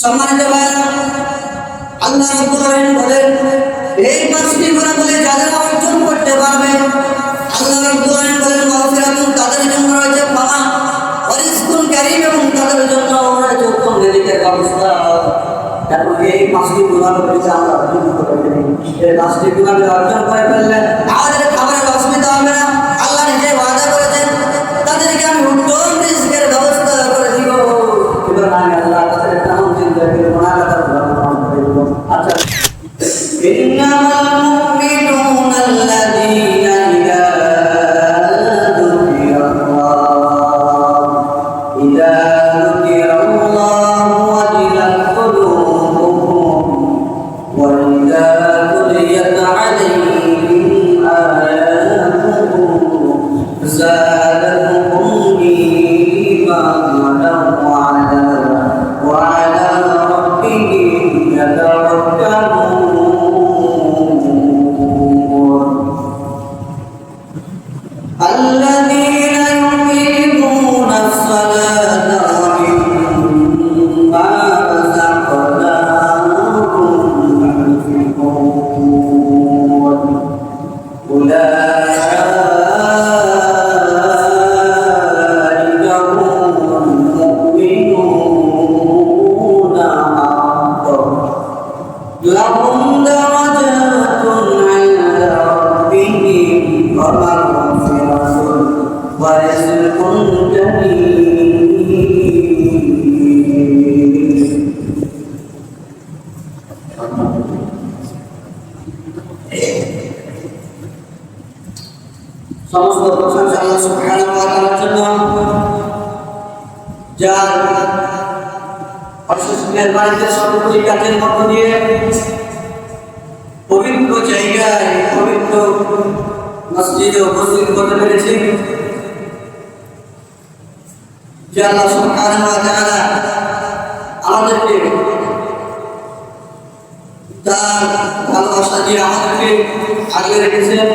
সম্মানিত ভাইরা, আল্লাহ রাব্বুল আলামিন বলেন, এই পাঁচটি গুণাবলী যারা অর্জন করতে পারবে, আল্লাহ রাব্বুল আলামিন বলেন মাগফিরাতুন তাদের জন্য রয়েছে ক্ষমা, ওয়া রিজকুন কারীম এবং তাদের জন্য রয়েছে উত্তম রিজিকের ব্যবস্থা। এখন এই পাঁচটি গুণাবলী যা আমরা অর্জন করতে পারি, এই পাঁচটি গুণাবলী অর্জন করে ফেললে আমাদের খাবারের অসুবিধা হবে না। আল্লাহ নিজে ওয়াদা করেছেন তাদেরকে আমি উত্তম রিজিকের ব্যবস্থা করে দিব। এবার আমি আল্লাহ তাদের তামাম জিন্দেগির গুনাহগার ক্ষমা করে দেব। আচ্ছা, ইন্নামাল মুমিনুনা আল্লাযীনা ইযা যুকিরাল্লাহু ওয়াজিলাত কুলুবুহুম ওয়া ইযা তুলিয়াত আলাইহিম আয়াতুহু زادتهم إيمانا وعلى ربهم يتوكلون الذين يقيمون الصلاة ومما رزقناهم ينفقون أولئك لهم درجات عند ربهم ومغفرة ورزق كريم সমস্ত প্রশংসা আল্লাহ সুবহানাহু ওয়া তাআলার জন্য, যার অশেষ মেহেরবানিতে সর্বোপরি কাজের মধ্য দিয়ে পবিত্র জায়গায় পবিত্র মসজিদে উপস্থিত করতে পেরেছি। যে আল্লাহ সুবহানাহু ওয়া তাআলা আমাদেরকে তার ভালোবাসা দিয়ে আমাদেরকে আগলে রেখেছেন।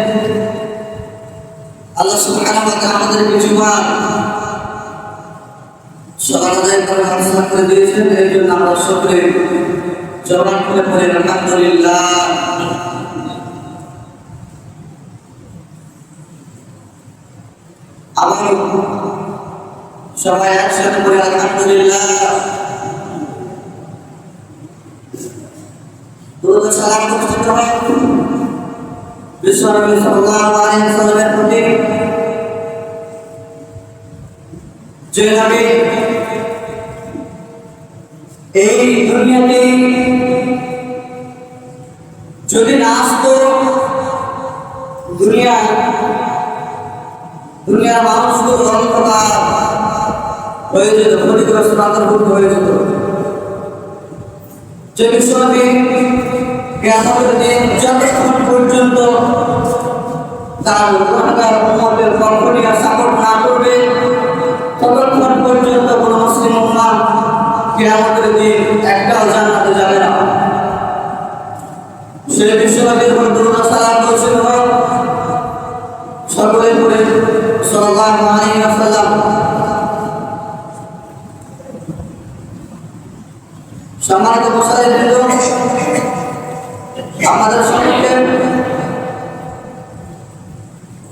আল্লাহ সুবহানাহু ওয়া তাআলা আমাদেরকে জুমার সকালে করে দিয়েছেন। এই জন্য আমরা সকলে জবান করে পড়ে আলহামদুলিল্লাহ। আবার সবাই একসাথে পড়ে আলহামদুলিল্লাহ। দুরূদ সালাম করতে হবে বিশ্বনবী সাল্লাল্লাহু আলাইহি ওয়াসাল্লামের প্রতি, যে নবী এই দুনিয়াতে যদি না আসতো, দুনিয়ার মানুষগুলো অন্ধকার হয়ে যেত, ক্ষতিগ্রস্ত অন্তর্ভুক্ত হয়ে যেত। যে বিশ্বনবী কিয়ামতের দিন যতক্ষণ পর্যন্ত তার গুনাহগার উম্মতের কণ্ঠটি সাপোর্ট না করবে, ততক্ষণ পর্যন্ত কোনো মুসলিম উম্মাহ কিয়ামতের দিন একটাও জান্নাতে যাবে না। সে বিশ্বনবীর উপর দুরূদ সালাম বর্ষিত হোক। সকলে পড়ে সাল্লাল্লাহু আলাইহি ওয়াসাল্লাম। সম্মানিত মুসলিমবৃন্দ, আমাদের সম্মুখে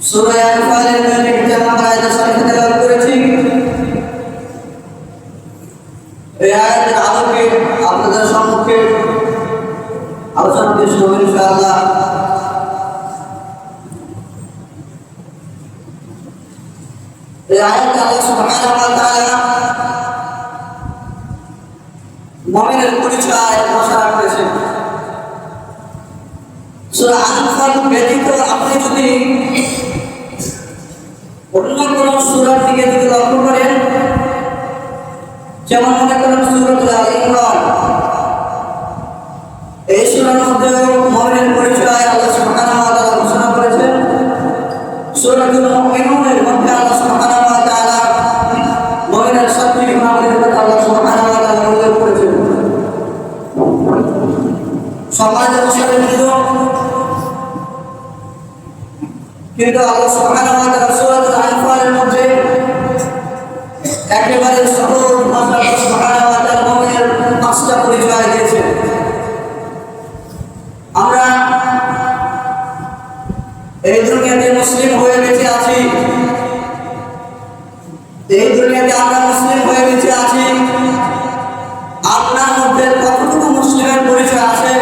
সূরা আল-ফাতিহার ২ নম্বর আয়াত শরীফ তেলাওয়াত করেছি। এই আয়াতের আলোকে আপনাদের সম্মুখে আলোচনা পেশ করব ইনশাআল্লাহ। এই আয়াতে আল্লাহ সুবহানাহু ওয়া তাআলা মুমিনের পরিচয় ঘোষণা করেছেন। সূরা আল-ফাল ব্যতীত আপনি যদি অন্য কোন সূরার দিকে যদি লক্ষ্য করেন, যেমন মনে করেন সূরাতুল আল-ইমরান, এই সূরার মধ্যে মুমিনের পরিচয় আল্লাহ সুবহানাহু ওয়া তাআলা ঘোষণা করেছেন। সূরাতুল মুমিনুনের মধ্যে আল্লাহ সুবহানাহু ওয়া তাআলা মুমিনের সাতটি গুণাবলীর কথা আল্লাহ সুবহানাহু ওয়া তাআলা উল্লেখ করেছেন। সম্মানিত মুসলিমবৃন্দ, কিন্তু আল্লাহ সুবহানাহু ওয়া তাআলা সূরাতুল আনফালের মধ্যে একেবারে সহজ ভাষায় সুবহানাহু ওয়া তাআলা মুমিনের পাঁচটা পরিচয় দিয়েছেন। আমরা এই দুনিয়াতে মুসলিম হয়ে বেঁচে আছি, এই দুনিয়াতে আমরা মুসলিম হয়ে বেঁচে আছি। আপনার মধ্যে কতটুকু মুসলিমের পরিচয় আছে?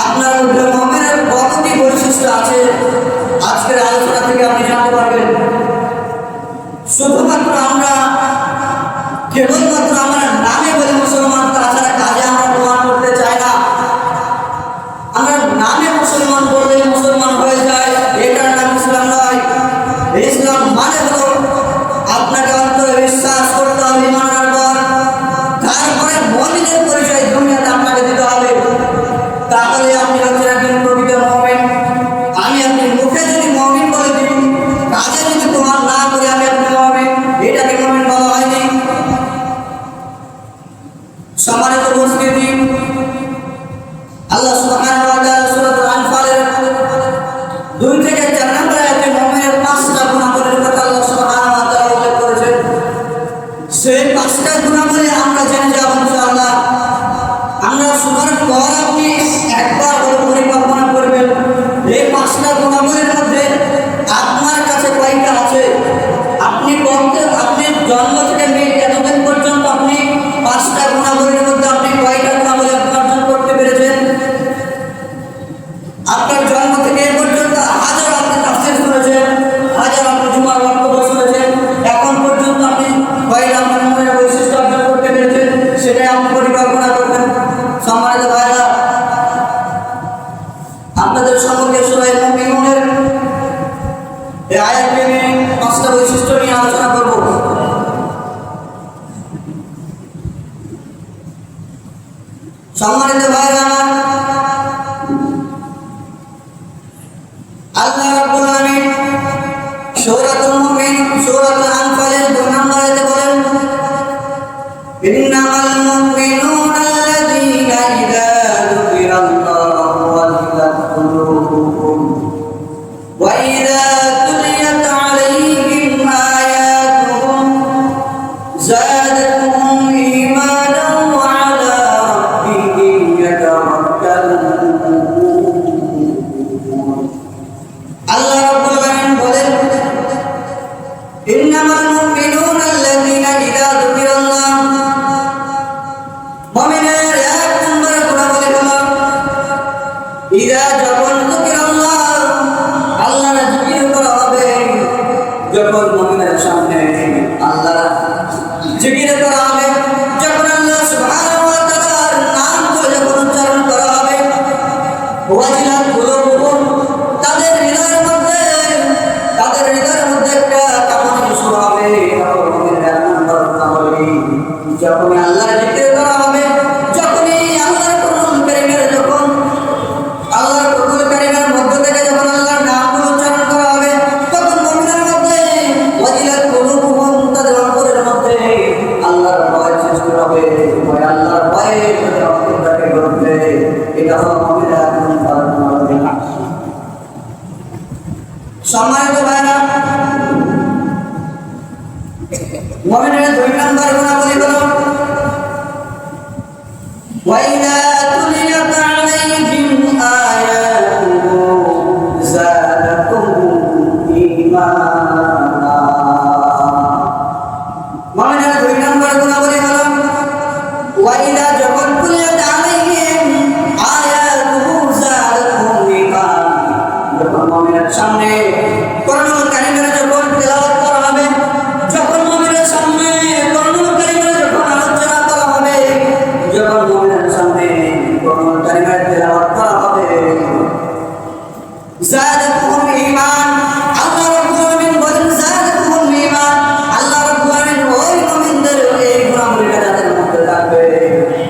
আপনার মধ্যে মুমিনের কতটি বৈশিষ্ট্য আছে? আজকের আলোচনা থেকে আপনি জানতে পারবেন। শুধুমাত্র আমরা কেবলমাত্র আমরা নামে বলে মুসলমান, তাছাড়া কাজে আমরা প্রমাণ করতে চাই না। আমরা নামে মুসলমান বললে মুসলমান হয়ে যায়, এটার নাম ইসলাম নয়। ইসলাম মানে হলো আপনাকে অন্তরে বিশ্বাস করতে হবে, ইমানের পর তারপরে মুমিনের পরিচয় দুনিয়াতে আপনাকে দিতে হবে। তাহলে আপনি হচ্ছেন একজন প্রকৃত মুমিন। আমি আপনি মুখে যদি মুমিন বলে দিই, কাজে যদি প্রমাণ না করে আমি আপনি মুমিন, এটাকে মুমিন বলা হয়নি। সম্মানিত উপস্থিতি, আল্লাহ সুবহানাহু ওয়া তাআলা সূরাতুল আনফালের 2 থেকে 4 নম্বর আয়াতে মুমিনের 5টা গুণাবলীর কথা আল্লাহ সুবহানাহু ওয়া তাআলা উল্লেখ করেছেন। সেই 5টা গুণাবলী আমরা জেনে যাব ইনশাআল্লাহ। আমরা শোনার পর আপনি একবার করে পরিকল্পনা করবেন এই 5টা গুণাবলীর মধ্যে আপনার কাছে কয়টা আছে। আপনি জন্ম থেকে মৃত্যু এতদিন পর্যন্ত আপনি 5টা গুণাবলীর মধ্যে আপনি কয়টা গুণাবলী অর্জন করতে পেরেছেন? আপনার জন্ম থেকে এ পর্যন্ত হাজার আপনি তাফসীর শুনেছেন, হাজার আপনি জুমার বক্তব্য শুনেছেন, এখন পর্যন্ত আপনি কয়টা আপনার মনের বৈশিষ্ট্য অর্জন করতে পেরেছেন সেটাই আপনি পরিকল্পনা করবেন। সম্মানিত ভাইরা, আপনাদের সম্মুখে সূরা মুমিনুনের এই আয়াতে আমি 5টা বৈশিষ্ট্য নিয়ে আলোচনা করব। সম্মানিত ভাইরা, আল্লাহ রাব্বুল আলামিন সূরাতুল মুমিন সূরাতুল আনফালের 2 নম্বর আয়াতে বলেন, ইন্নামাল মুমিনুনা আল্লাযীনা ইযা যুকিরাল্লাহু ওয়াজিলাত কুলুবুহুম ওয়া ইযা তুলিয়াত আলাইহিম আয়াতুহু যাদাতুহুম ঈমানান ওয়া আলা রাব্বিহিম ইয়াতাওয়াক্কালুন। আল্লাহ রাব্বুল আলামিন বলেন, ইন্নামাল মুমিনুনা আল্লাযীনা ইযা যুকিরাল্লাহ, মুমিনের 1 নম্বর গুণাবলী হলো ইযা যখন যুকিরাল্লাহ, আল্লাহর জিকির করা হবে। যখন মুমিনের সামনে আল্লাহর জিকির করা হবে, যখন আল্লাহ সুবহানাহু ওয়া তাআলার নাম করে যখন উচ্চারণ করা হবে, ওয়াজিলাত কুলুবুহুম, তাদের হৃদয়ের মধ্যে একটা কাঁপুনি শুরু হবে। মুমিনের 1 নম্বর গুণাবলী, যখন আল্লাহর জিকির করা হবে, যখনই আল্লাহর কুরআন কারীমের আল্লাহর কুরআন কারীমের মধ্য থেকে যখন আল্লাহর নামগুলো উচ্চারণ করা হবে, তখন মুমিনের মধ্যে ওয়াজিলাত কুলুবুহুম, তাদের অন্তরের মধ্যে আল্লাহর ভয় সৃষ্টি হবে। আল্লাহর ভয়ে তাদের অন্তরটাকে গড়বে। এটা হলো মুমিনের 1 নম্বর গুণাবলী। সম্মানিত ভাইরা, মুমিনের 2 নম্বর গুণাবলী হলো ওয়া ইযা তুলিয়াত আলাইহিম আয়াতুহু যাদাতুহুম ঈমানা। মুমিনের 2 নম্বর গুণাবলী হলো ওয়া ইযা যখন তুলিয়াত আলাইহিম আয়াতুহু যাদাতুহুম ঈমানা, যখন মুমিনের সামনে কোরআনুল কারীমের যখন তেলাওয়াত করা হবে, যখন মুমিনের সামনে কোরআনুল কারীমের যখন আলোচনা করা হবে, যখন মুমিনের সামনে কোরআনুল কারীমের তেলাওয়াত করা হবে, যাদাতুহুম ঈমান। আল্লাহ রাব্বুল আলামিন বলেন যাদাতুহুম ঈমান। আল্লাহ রাব্বুল আলামিন ওই মুমিনদের এই গুণাবলীটা যাদের মধ্যে থাকবে,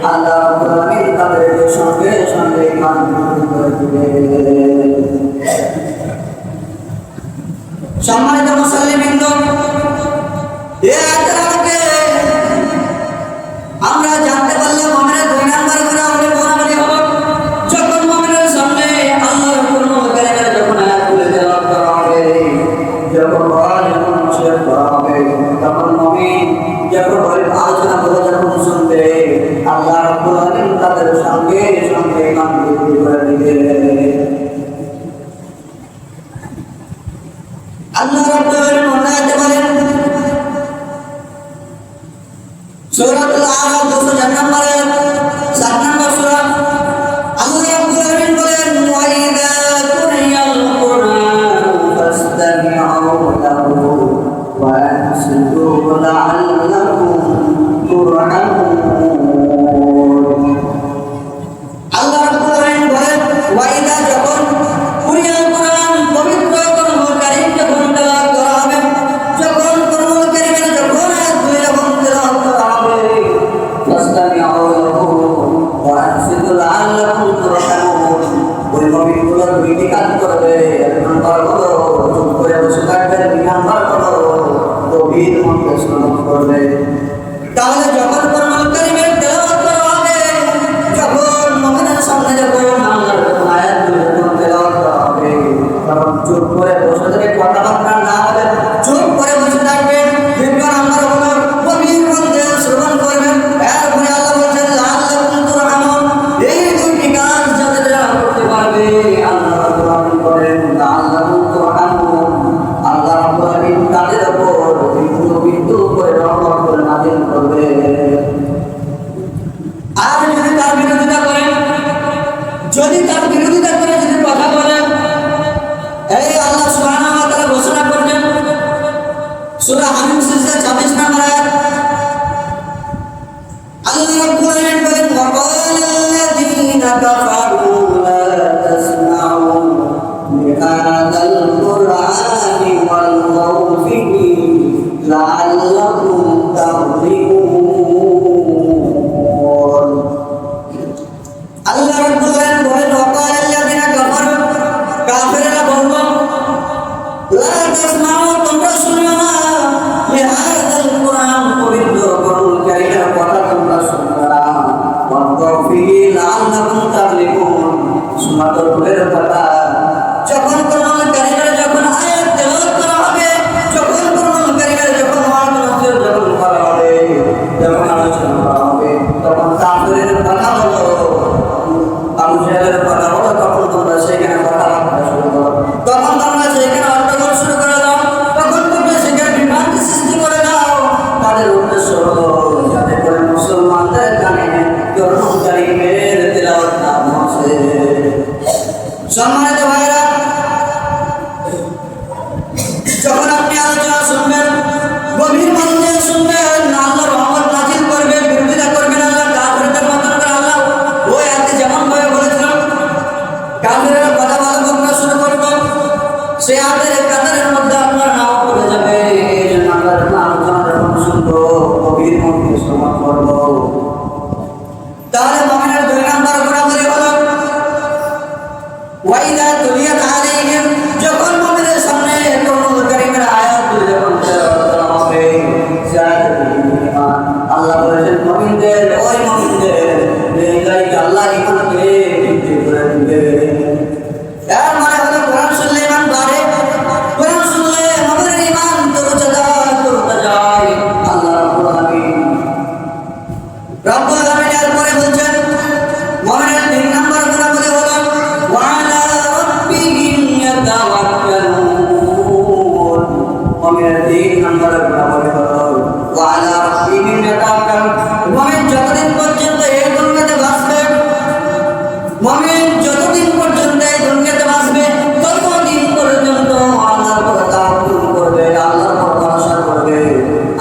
আল্লাহ রাব্বুল আলামিন তাদের সঙ্গে সঙ্গে ঈমান করে দিবে। সম্মানিত মুসল্লিবৃন্দ, এই আয়াতের আলোকে আমরা জানতে পারলাম মুমিনের 2 নম্বর গুণাবলী হলো যখন মুমিনের সামনে আল্লাহর কুরআন কারীমের যখন আয়াতগুলো তেলাওয়াত করা হবে, যখন কোরআন করা হবে, তখন মুমিন যখন আলোচনা করে যখন শুনবে, 204 নম্বর আয়াত 7 নম্বর সূরা আল্লাহ রাব্বুল আলামিন বলেন ওয়া ইযা কুরিয়াল কুরআন ফাসতামি'উ লাহু ওয়া আনসিতু লা'আল্লাকুম তুরহামুন। আল্লাহ রাব্বুল আলামিন বলেন ওয়া ইযা যখন কুরিয়াল কুরআন পবিত্র কোরআনুল কারীম যখন তেলাওয়াত করা হবে, যখন কোরআনুল কারীমের যখন আয়াতগুলো যখন তেলাওয়াত করা হবে, ফাসতামি'উ লাহু ওয়া আনসিতু লা'আল্লাকুম তুরহামুন। ওই মুমিনগুলো দুইটি কাজ করবে, এক নম্বর হলো চুপ করে বসে থাকবে, দুই নম্বর হলো গভীর মনে শ্রবণ করবে। তাহলে যখন কোরআনুল কারীমের তেলাওয়াত করা হবে, যখন মুমিনের সামনে যখন আল্লাহর আয়াতগুলো যখন তেলাওয়াত করা হবে, তখন চুপ করে বসে থেকে কথাবার্তা না বলে চুপ করে বসে থাকবেন। দ্বিতীয় নাম্বার হলো গভীর মনে শ্রবণ করবেন। এরপরে আল্লাহ বলেন লাআল্লাকুম তুরহামুন। এই দুইটি কাজ যাতে যারা করতে পারবে, আল্লাহ রাব্বুল আলামিন বলেন লাআল্লাকুম তুরহামুন। আল্লাহ রাব্বুল আলামিন তাদের উপর বিন্দু বিন্দু করে রহমত করে নাযিল করবে। আর যদি তার বিরোধিতা করেন, যদি তার বিরোধিতা করে যদি কথা বলেন, এই আল্লাহ সুবহানাহু ওয়া তাআলা ঘোষণা করলেন সূরা হামিম 26 নম্বর আয়াত, আল্লাহ রাব্বুল আলামিন বলেন ওয়াকাল্লাযীনা কাফারু লা তাসমাউ লিহাযাল কুরআনি ওয়ালগাউ ফিহি লাআল্লাকুম তাগলিবুন। আল্লাহ রাব্বুল আলামিন বলেন ওয়াকাল্লাযীনা কাফারু, কাফেররা বলল লা তাসমাউ, তোমরা শুনিও না, লিহাযাল কুরআন, পবিত্র কোরআনুল কারীমের কথা তোমরা শুনবে না, ওয়ালগাউ ফিহি লাআল্লাকুম তাগলিবুন। শোনা তো দূরের কথা, যখন কোরআনুল কারীমের যখন আয়াত তেলাওয়াত করা হবে, যখন কোরআনুল কারীমের যখন ওয়াজ যখন করা হবে, যখন আলোচনা করা হবে, তখন কাফেরের কথা হলো, আবু জাহেলের কথা হলো, তখন তোমরা সেখানে কথাবার্তা শুরু করো, তখন তোমরা সেখানে হট্টগোল শুরু করে দাও, তখন তোমরা সেখানে বিভ্রান্তি সৃষ্টি করে দাও। তাদের উদ্দেশ্য হলো যাতে করে মুসলমানদের কানে কোরআনুল কারীমের তেলাওয়াত না পৌঁছে। সম্মানিত ভাইরা, যখন আপনি আলোচনা শুনবেন, গভীর মনোযোগ শুনবেন, আল্লাহর রহমত নাযিল করবে, বিরোধিতা করবেন আল্লাহ কাফেরদের মতন করে। আল্লাহ ওই আয়াতে যেমন ভাবে বলেছিলেন কাফেররা কথা বলা বকরা শুরু করবে, সেই আয়াতের কাতারের মধ্যে আপনার নাও পড়ে যাবে। এই জন্য আমরা যখন আলোচনা যখন শুনবো, গভীর মনোযোগ শ্রবণ করবো। তাহলে মুমিনের 2 নম্বর গুণাবলী হলো ওয়াইদা তুলিয়াত আলাইহিম, যখন মুমিনের সামনে কোরআনুল কারীমের আয়াতগুলো যখন তেলাওয়াত করা হবে, যাদের ঈমান, আল্লাহ বলেছেন মুমিনদের, ওই মুমিনদের হৃদয়ে আল্লাহ ঈমানকে বৃদ্ধি করে দিবে। এর মানে হলো কোরআন শুনলে ঈমান বাড়ে, কোরআন শুনলে মুমিনের ঈমান তরুচা যায়। আল্লাহ রাব্বুল আলামিন এরপরে বলছেন মুমিনের 3 নম্বর গুণাবলী হলো ওয়ালা রাব্বিহিম ইয়াতাওয়াক্কালুন। মুমিনের 3 নম্বর গুণাবলী হলো ওয়ালা রাব্বিহিম ইয়াতাওয়াক্কালুন। মুমিন যতদিন পর্যন্ত এই দুনিয়াতে বাঁচবে, মুমিন যতদিন পর্যন্ত এই দুনিয়াতে বাঁচবে, ততদিন পর্যন্ত আল্লাহর উপর তাওয়াক্কুল করবে, আল্লাহর উপর ভরসা করবে।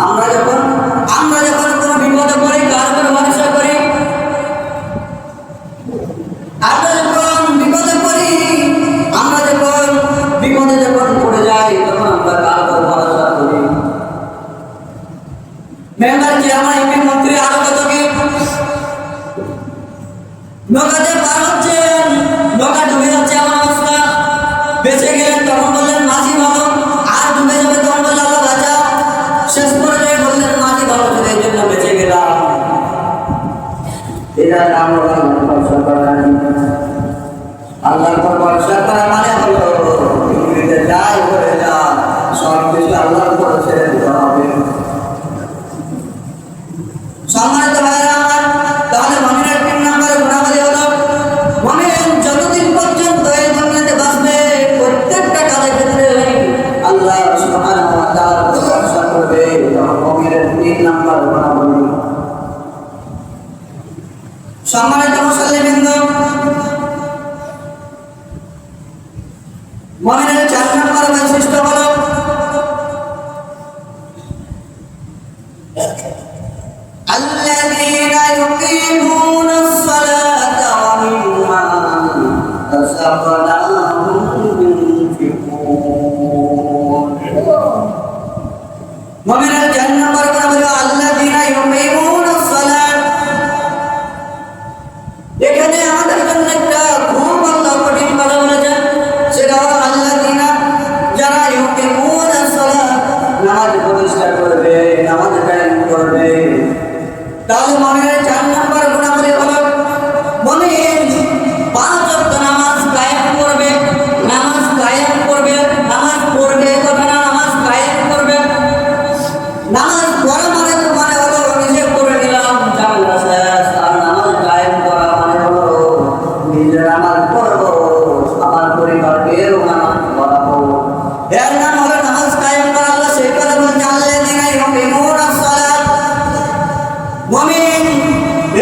আমরা যখন কোনো বিপদে পড়ি, কার উপর ভরসা করি? আমরা যখন বিপদে পড়ি, আমরা যখন বিপদে যখন পড়ে যাই, তখন আমরা কার উপর ভরসা করি? মেম্বার চেয়ারম্যান এমপি মন্ত্রী আরো কত কি নৌকাতে পার হচ্ছেন, নৌকা ডুবে যাচ্ছে, আমার অবস্থা, বেঁচে গেলেন, তখন বললেন মাঝি ভালো, আর ডুবে যাবে, তখন বললেন আল্লাহ বাঁচাও। শেষ পর্যায়ে বললেন মাঝি ভালো, এই জন্য বেঁচে গেলাম। এটা নাম হলো ভরসা করা। আল্লাহর উপর ভরসা করা মানে হলো পৃথিবীতে যাই হয়ে যা, সব কিছু আল্লাহর উপর ছেড়ে দিতে হবে। সম্মানিত ভাইরা আমার, তাহলে মুমিনের 3 নম্বর গুণাবলী হলো মুমিন যতদিন পর্যন্ত এই দুনিয়াতে বাঁচবে, প্রত্যেকটা কাজের ক্ষেত্রে আল্লাহ সুবহানাহু ওয়া তাআলার উপর ভরসা করবে। মুমিনের 3 নম্বর গুণাবলী। সম্মানিত মুসল্লিবৃন্দ, মুমিনের 4 নম্বর বৈশিষ্ট্য হলো আল্লাযীনা ইউকিমুনাস সালাতা ওয়া মিম্মা রাযাকনাহুম ইউনফিকুন। মুমিনের 4 নম্বর গুণ হলো আল্লাযীনা ইউকিমুনাস সালাত। এখানে আমাদের জন্য একটা খুব আল্লাহ কঠিন কথা বলেছেন, সেটা হলো আল্লাযীনা, যারা ইউকিমুনাস সালাত, নামাজ প্রতিষ্ঠা করবে, নামাজ কায়েম করবে। তাহলে মুমিনের 4 নম্বর গুণাবলী হলো মুমিন 5 ওয়াক্ত নামাজ কায়েম করবে, নামাজ কায়েম করবে, নামাজ পড়বে কথা না, নামাজ কায়েম করবে। নামাজ পড়া মানে তো মানে হলো নিজে করে নিলাম ঝামেলা শেষ, আর নামাজ কায়েম করা মানে হলো নিজে নামাজ পড়বো, আমার পরিবারকেও নামাজ পড়াবো। এর নাম হলো নামাজ কায়েম করা। আল্লাহ সেই কথা বলছে আল্লাযীনা ইউকিমুনাস সালাত। মুমিন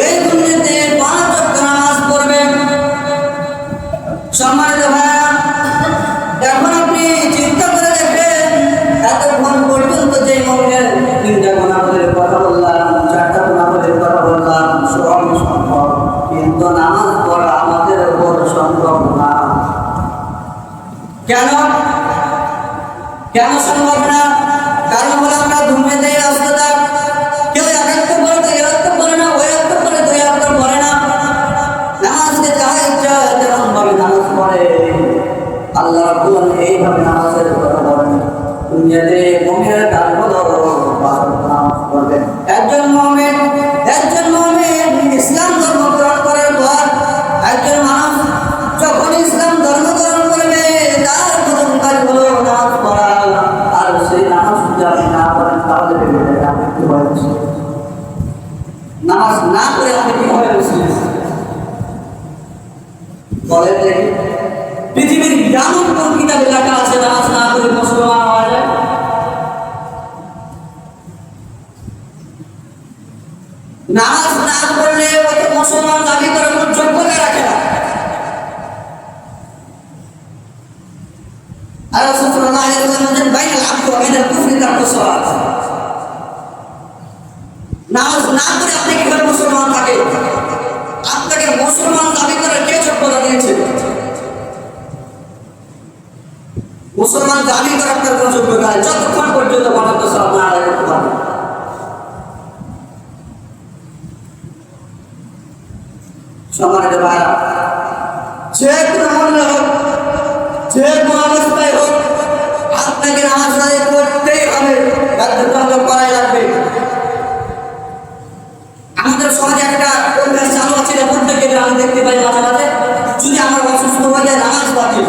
এই দুনিয়াতে 5 ওয়াক্ত নামাজ পড়বে। সম্মানিত ভাইরা, এখন আপনি চিন্তা করে দেখবেন, এতক্ষণ পর্যন্ত যে মুমিনের 3টা গুণাবলীর কথা বললাম, 4টা গুণাবলীর কথা বললাম, সব সম্ভব, কিন্তু নামাজ পড়া আমাদের উপর সম্ভব না। কেন কেন সম্ভব না? কারণ হলো আমরা দুনিয়াতেই ব্যস্ততা। কেউ এক একটা করে 2 ওয়াক্ত পড়ে না, ওই একটা করে 2 ওয়াক্ত পড়ে না। নামাজকে যারা ইচ্ছা তেমন ভাবে নামাজ পড়ে। আল্লাহ রাব্বুল আলামিন এইভাবে নামাজের কথা বলেন, দুনিয়াতে মুমিনের কাজ হলো 5 ওয়াক্ত নামাজ পড়বে। একজন মুমিন ইসলাম ধর্ম গ্রহণ করার পর, একজন মানুষ যখন ইসলাম ধর্ম গ্রহণ করবে, তার প্রথম কাজ হলো নামাজ পড়া। আর সেই নামাজ যদি আপনি না পড়েন, তাহলে আপনি কি হয়েছে? নামাজ না করে আপনি কি হয়েছে বলেন দেখি? পৃথিবীর এমন কোন কিতাবে লেখা আছে নামাজ না করে মুসলমান হওয়া যায়? নামাজ না পড়লে ওই মুসলমান দাবি করার কোনো যোগ্যতা রাখে না। আর রাসূল সাল্লাল্লাহু আলাইহি ওয়াসাল্লাম বলেন বাইনাল আবদি ওয়া বাইনাল কুফরি তারকুস সালাত। নামাজ না করে আপনি কিভাবে মুসলমান থাকেন? আপনাকে মুসলমান দাবি করার কে যোগ্যতা দিয়েছে? মুসলমান দাবি করার আপনার কোনো যোগ্যতা নেই যতক্ষণ পর্যন্ত ভারত সালাত না আদায় করতে পারবেন। সম্মানিত ভাইরা, যে কোনো মূল্য হোক, যে কোনো অবস্থায় হোক, আপনাকে নামাজ আদায় করতেই হবে, বাধ্যতামূলক করাই লাগবে। আমাদের সমাজে একটা অভ্যাস চালু আছে, প্রত্যেকের আমি দেখতে পাই মাঝে মাঝে, যদি আমার অসুস্থ হয়ে যায় নামাজ বাতিল।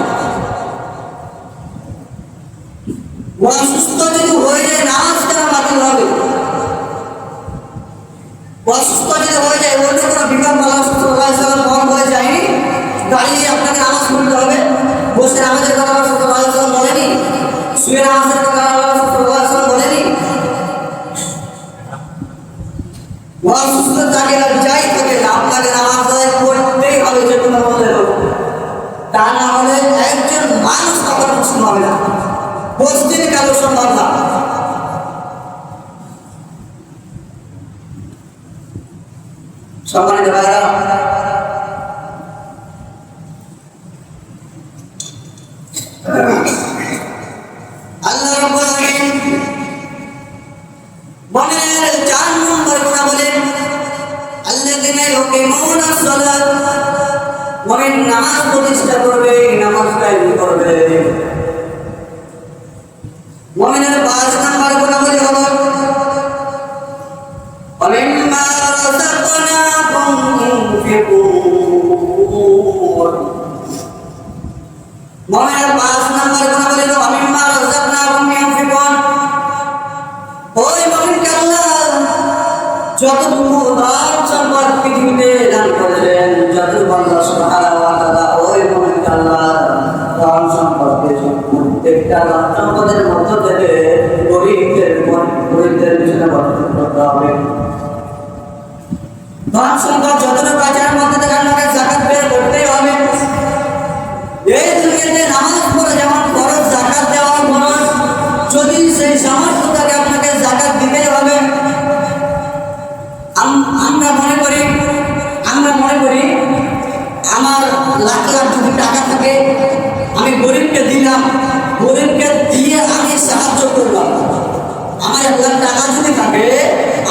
অসুস্থ যদি হয়ে যায় নামাজ কেন বাতিল হবে? অসুস্থ যদি হয়ে যায় অন্য কোনো বিকল্প আল্লাহ সাল্লাল্লাহু আলাইহি ওয়াসাল্লাম বন্ধ হয়ে যায়নি, দাঁড়িয়ে আপনাকে নামাজ পড়তে হবে। বসে নামাজের কথা আল্লাহ সাল্লাল্লাহু আলাইহি ওয়াসাল্লাম বলেনি, শুয়ে নামাজের কথা আল্লাহ সাল্লাল্লাহু আলাইহি ওয়াসাল্লাম বলেনি। অসুস্থ থাকে না যাই থাকে না, আপনাকে নামাজ আদায় করতেই হবে যে কোনো মূল্যে হোক। তা না হলে একজন মানুষ কখনো মুসলিম হবে না, বস্তির কারো সম্ভব না। সম্মানিত ভাইরা, আল্লাহ রাব্বুল আলামিন মুমিনের 4 নম্বর গুণ বলেন আল্লাযীনা ইউকিমুনাস সালাত। মুমিন নামাজ প্রতিষ্ঠা করবে, নামাজ কায়েম করবে। মুমিনের 5 নম্বর গুণ হলো ومما رزقناهم ينفقون। মুমিনের 5 নম্বর গুণ হলো ومما رزقناهم ينفقون। ওই মুমিনকে আল্লাহ যতটুকু দান সম্পদ পৃথিবীতে দান করেছেন, যতটুকু আল্লাহ সুবহানাহু ওয়া তাআলা ওই মুমিনকে আল্লাহ দান সম্পদ দিয়েছেন, প্রত্যেকটা দান সম্পদের মধ্য থেকে গরিবদের পিছনে বরকত করতে হবে। ধন সম্পদ যতটুকু আছে এর মধ্যে থেকে আপনাকে যাকাত বের করতেই হবে। এই দুনিয়াতে নামাজ পড়ে যেমন ফরজ, যাকাত দেওয়া ফরজ, যদি সেই সামর্থ্য থাকে আপনাকে যাকাত দিতেই হবে। আমরা মনে করি আমার লাখ লাখ যদি টাকা থাকে, আমি গরিবকে দিলাম, গরিবকে দিয়ে আমি সাহায্য করলাম। আমার 1 লাখ টাকা যদি থাকে,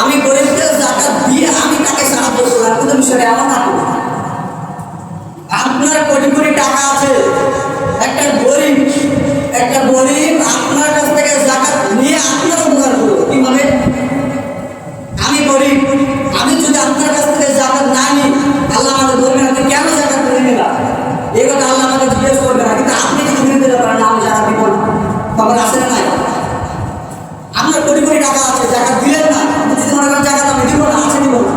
আমি গরিবকে যাকাত দিয়ে আমি তাকে সাহায্য করলাম, কিন্তু বিষয়টা এমন না। আপনার কোটি কোটি টাকা আছে, একটা গরিব আপনার কাছ থেকে যাকাত নিয়ে আপনার উপকার করলো কিভাবে? আমি গরিব, আমি যদি আপনার কাছ থেকে যাকাত না নিই, আল্লাহ আমাকে বলবেন আপনি কেন যাকাত করে নিলেন? এই কথা আল্লাহ আমাকে জিজ্ঞেস করবে না, কিন্তু আপনি যদি মেনে দিতে পারেন আমি যাকাত দিব না, খবর আসে না? আপনার কোটি কোটি টাকা আছে, যাকাত দিলেন না, আপনি যদি মনে করেন যাকাত আমি দিব না, আছে দিব না,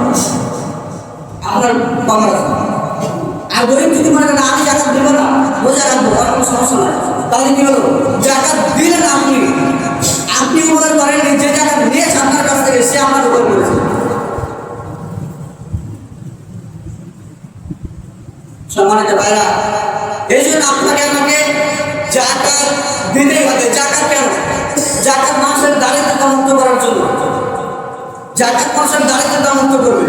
আপনার খবর আছে। আর গরিব যদি মনে করেন আমি যাকাত দিব না, বোঝা রাখবো, আর কোনো সমস্যা নাই, তাহলে কি হলো? যাকাত দিলেন আপনি উপকার করেন, যে যাকাত নিয়েছে আপনার কাছ থেকে সে আপনার উপর করেছে। সম্মানিত ভাইরা, এই জন্য আপনাকে আমাকে যাকাত দিতেই হবে। যাকাত কেন? যাকাত মানুষের দারিদ্রতা মুক্ত করার জন্য। যাকাত মানুষের দারিদ্রতা মুক্ত করবে।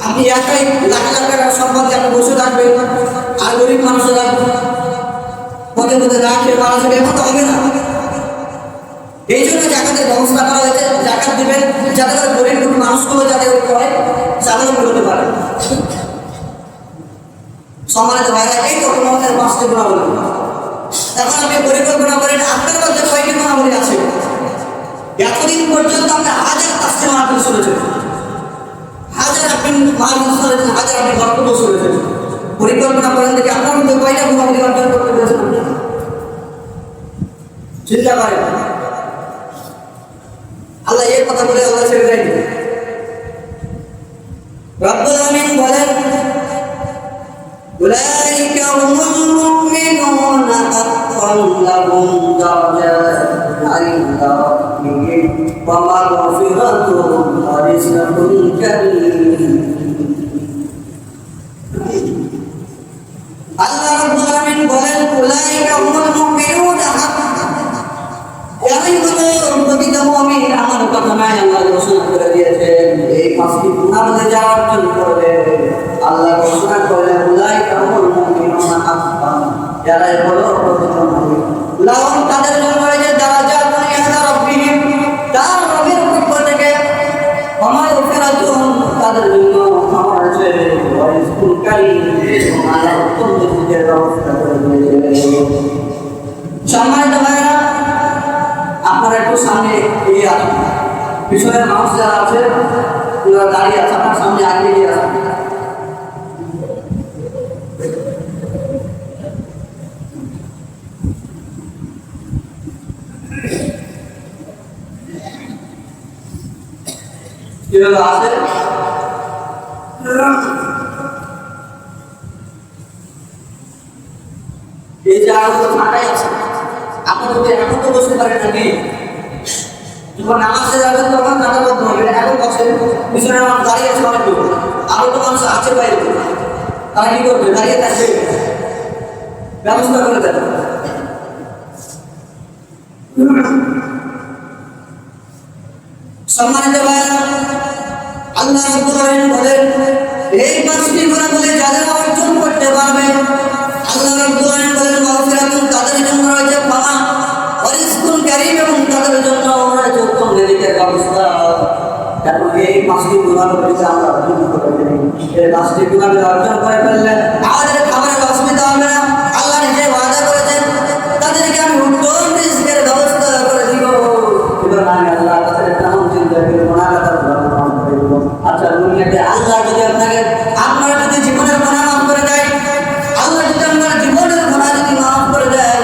আপনি একাই লাখ লাখ টাকার সম্পদ আপনি বসে থাকবেন, আর গরিব মানুষেরা পথে পথে না খেয়ে মারা যাবে, এখন তো হবে না। এই জন্য যাকাতের ব্যবস্থা করা হয়েছে। যাকাত দিবেন যাতে করে গরিব মানুষগুলো যাতে করে স্বাবলম্বী হতে পারে। সম্মানিত ভাইরা, এই তো আমাদের 5টি গুণাবলী। এখন আপনি পরিকল্পনা করেন আপনার মধ্যে কয়টি গুণাবলী আছে। এতদিন পর্যন্ত আপনি 1000 কাজকে মাহফিল শুনেছেন, 1000 আপনি মাহফিল শুনেছেন, 1000 আপনি বক্তব্য শুনেছেন। পরিকল্পনা করেন দেখি আপনার মধ্যে কয়টা গুণাবলী অর্জন করতে পেরেছেন। চিন্তা করেন। আল্লাহ এই কথা বলে আল্লাহ ছেড়ে দেয়নি। রব্বুল আমিন বলেন أولئك هم المؤمنون حقا لهم درجات عند ربهم ومغفرة ورزق كريم। আল্লাহ রাব্বুল আমিন বলেন উলাইকা হুমুল মুমিনুনা হাক্কান, এরাই হলো প্রকৃত মুমিন। আমার কথা নয়, আল্লাহ ঘোষণা করে দিয়েছেন এই 5টি গুণাবলী যারা অর্জন করবে, আল্লাহ ঘোষণা করলেন উলাইকা হুমুল মুমিনুনা হাক্কান, এরাই হলো প্রকৃত মুমিন। লাহুম, তাদের জন্য রয়েছে দারাজাতুন ইনদা রাব্বিহিম, তার রবের পক্ষ থেকে মাগফিরাতুন, তাদের জন্য ক্ষমা আছে, ওয়া রিজকুন কারীম, আল্লাহ উত্তম রিজকের ব্যবস্থা করে দিয়েছেন। সম্মানিত ভাইরা, আপনারা একটু সামনে এগিয়ে আসুন। পিছনের মানুষ যারা আছে ওরা দাঁড়িয়ে আছে, আপনার সামনে আগে এগিয়ে আসুন। কিভাবে আছে? এই যে আরো ফাঁকাই আছে, আপনার যদি এখন তো বসতে পারেন নাকি? যখন নামাজে যাবেন তখন কাটাবদ্ধ হবে, এখন বসে পিছনে আমার দাঁড়িয়ে আছে অনেক লোক, আরো তো মানুষ আছে বাইরে, তারা কি করবে? দাঁড়িয়ে থাকবে, ব্যবস্থা করে দেন। সম্মানিত ভাইরা, আল্লাহ রাব্বুল আলামিন বলেন এই 5টি গুণাবলী যারা অর্জন করতে পারবে, আল্লাহ রাব্বুল আলামিন বলেন মাগফিরাতুন, তাদের জন্য রয়েছে ক্ষমা, ওয়া রিজকুন কারীম, এবং তাদের জন্য রয়েছে উত্তম রিজিকের ব্যবস্থা। এখন এই 5টি গুণাবলী আমরা অর্জন করতে পারি। এই 5টি গুণাবলী অর্জন করে ফেললে আমাদের খাবারের অসুবিধা হবে না। আল্লাহ নিজে ওয়াদা করেছেন তাদেরকে আমি উত্তম রিজিকের ব্যবস্থা করে দিব। এবার আমি আল্লাহ তাদের তেমন চিন্তা করে গুনাহগার করে দিব। আচ্ছা, দুনিয়াতে আল্লাহ যদি আপনার যদি জীবনের গুনাহ মাফ করে দেয়, আল্লাহ যদি আপনার জীবনের গুনাহ যদি মাফ করে দেয়,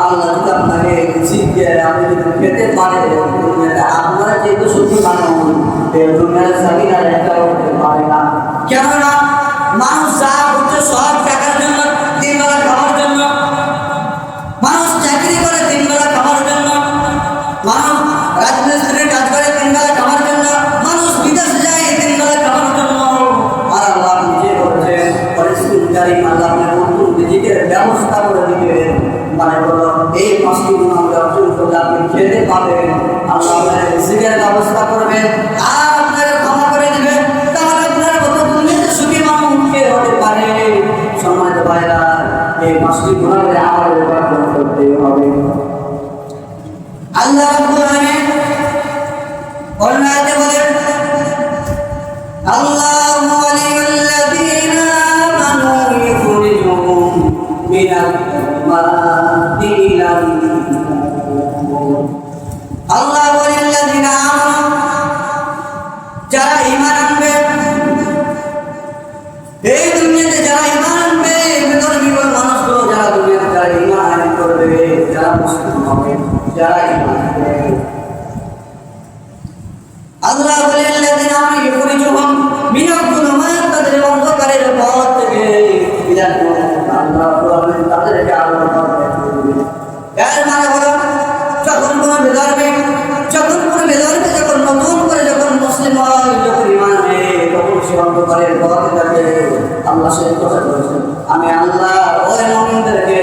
আল্লাহ যদি আপনাকে রিজিকে আপনি যদি খেতে পারেন, দুনিয়াতে আপনারা যেহেতু সুখী মানুষ, এই দুনিয়ার সাবিনা একটা করতে পারে না। কেননা মানুষ যা পাঁচটি গুণাবলী আমাদের অর্জন করতে হবে। আল্লাহ রাব্বুল আলামিন কোরআন আয়াতে বলেন, আল্লাহু ওয়ালিয়ুল্লাযীনা আমানু ইখরিজুহুম মিনাল যুলুমাতি ইলান নূর। আল্লাহ ওয়ালিয়ুল্লাযীনা আমানু, যারা ঈমান আনবে, এই দুনিয়াতে যারা ঈমান আনবে, বিধর্মী মানুষগুলো যারা দুনিয়াতে যারা ঈমান আনয়ন করবে, যারা মুসলিম হবে, যারা ঈমান আনবে, আল্লাহ ওয়ালিয়ুল্লাযীনা আমানু ইখরিজুহুম মিনাল যুলুমাতি, তাদের অন্ধকারের পথ থেকে ইলান নূর, আল্লাহ বলেন তাদেরকে আলোর পথে নিয়ে যাবে। এর মানে হলো যখন কোনো বিধর্মী যখন নতুন করে যখন মুসলিম হয়, যখন ঈমান আনে, তখন সে অন্ধকারের পথে থাকে। আল্লাহ সেই কথা বলেছেন, আমি আল্লাহ ওই মুমিনদেরকে,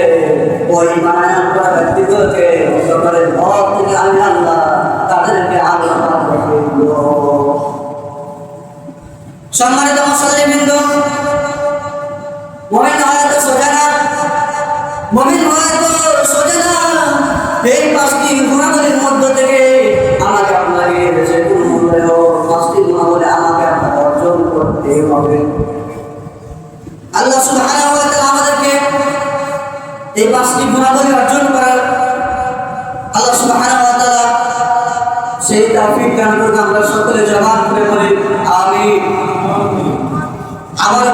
ওই ঈমান আনয়ন করা ব্যক্তিদেরকে অন্ধকারের পথ থেকে আমি আল্লাহ তাদেরকে আলোর পথ দেখিয়ে দেব। সম্মানিত মুসলিমবৃন্দ, মুমিন হওয়া তো সোজা না, মুমিন হওয়া তো সোজা না। এই পাঁচটি গুণাবলীর মধ্য থেকে আমাকে আপনাকে যে কোনো মূল্যে হোক পাঁচটি গুণাবলী আমাকে আপনাকে অর্জন করতে হবে। আল্লাহ সুবহানাহু ওয়া তাআলা আমাদেরকে এই পাঁচটি গুণাবলী অর্জন করার আল্লাহ সুবহানাহু ওয়া তাআলা সেই তৌফিক দান করুন। আমরা সকলে জবান করে বলি আমিন। আবার